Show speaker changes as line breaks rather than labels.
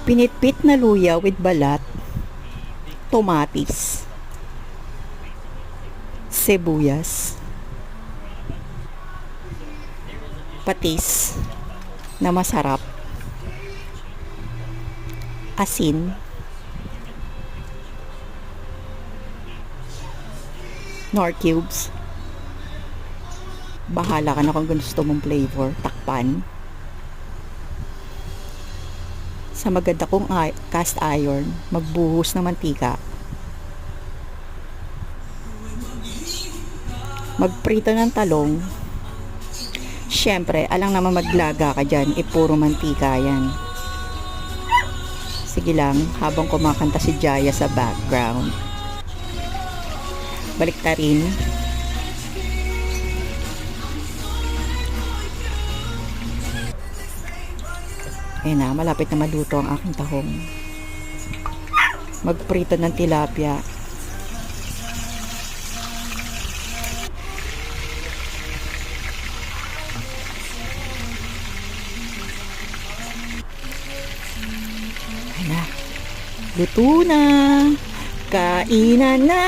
Pinitpit na luya with balat, tomatis, sibuyas, patis na masarap, asin, nor cubes. Bahala ka na kung gusto mong flavor. Takpan. Sa maganda kong cast iron, magbuhos ng mantika. Magprito ng talong. Syempre, alang naman maglaga ka dyan, puro mantika yan. Sige lang, habang kumakanta si Jaya sa background. Baliktarin. Ayan na, malapit na maluto ang aking tahong. Magprito ng tilapia. Ayan na. Luto na. Kainan na.